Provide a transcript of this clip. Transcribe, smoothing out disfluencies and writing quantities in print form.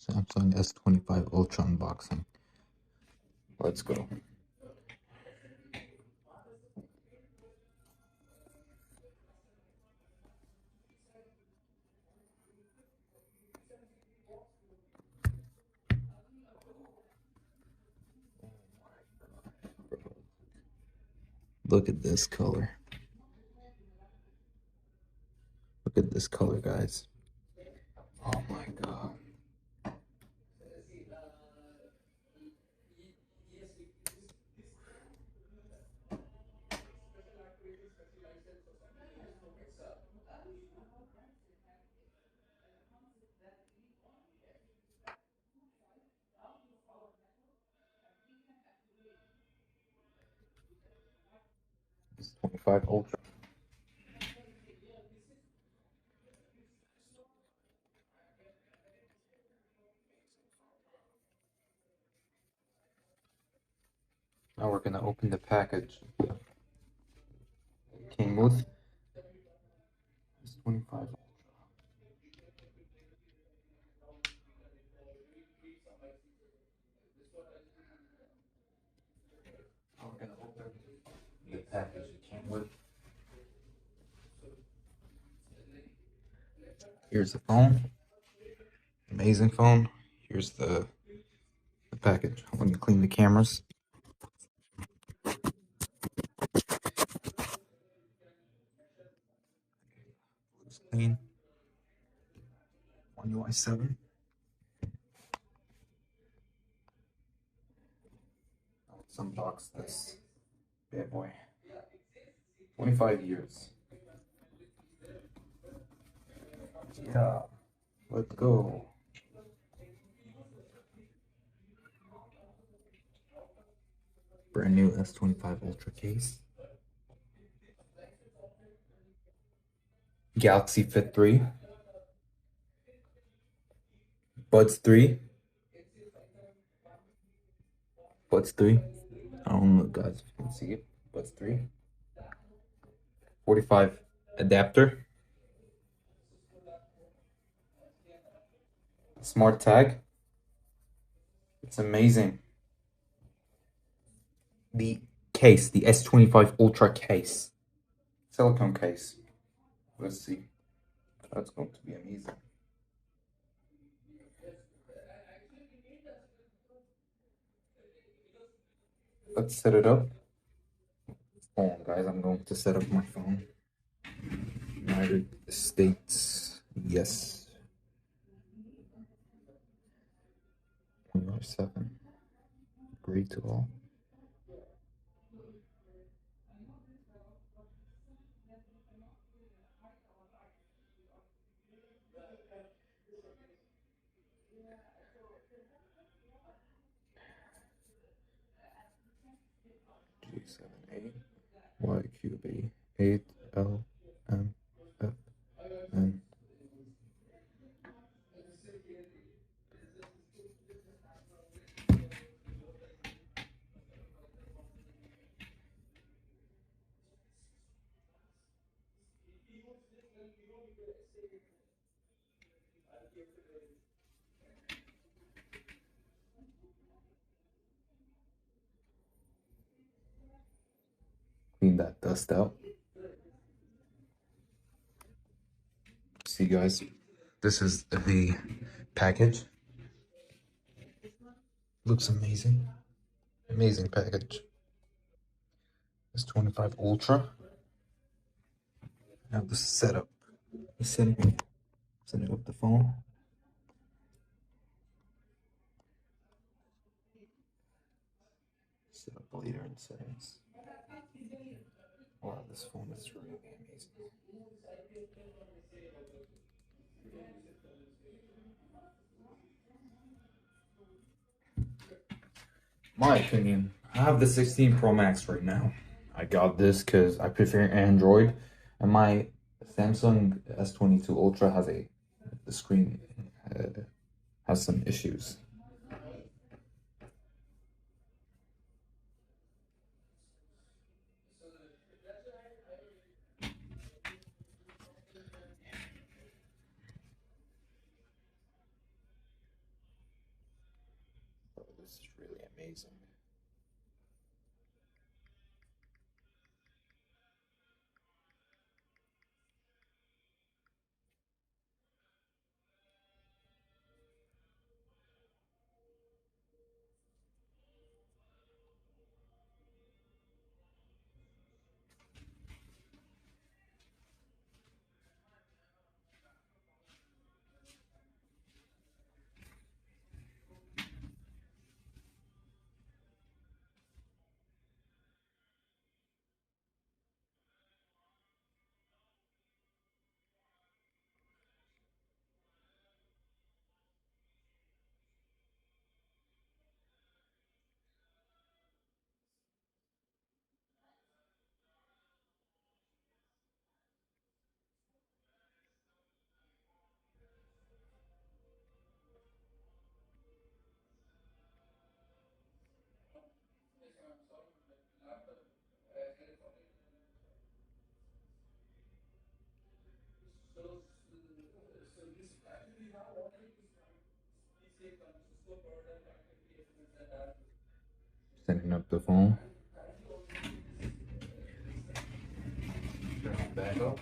Samsung S25 Ultra unboxing. Let's go. Look at this color. Look at this color, guys. Oh my god. S25 Ultra. Now we're gonna open the package. It came with S25 Ultra. Now we're gonna open the package it came with. Here's the phone. Amazing phone. Here's the package. Let me clean the cameras. Looks clean. One UI 7. Let's unbox this bad boy. 25 years. Yeah. Let's go. Brand new S25 Ultra case. Galaxy Fit 3. Buds 3. Buds 3. I don't know, guys, if you can see it. Buds 3. 45 adapter. Smart tag. It's amazing. The case, the S25 Ultra case. Silicone case. Let's see. That's going to be amazing. Let's set it up. Hold on, guys. I'm going to set up my phone. United States. Yes. 7. Agree to all. G7A YQB 8LMFN. Clean that dust out. See, guys, this is the package. Looks amazing. Amazing package. S25 Ultra. Now the setup. Setting up the phone. Set up later in settings. Wow, this phone is really amazing. My opinion, I have the 16 Pro Max right now. I got this because I prefer Android, and my Samsung S22 Ultra has the screen has some issues. this is really amazing. Setting up the phone. Turn it back up.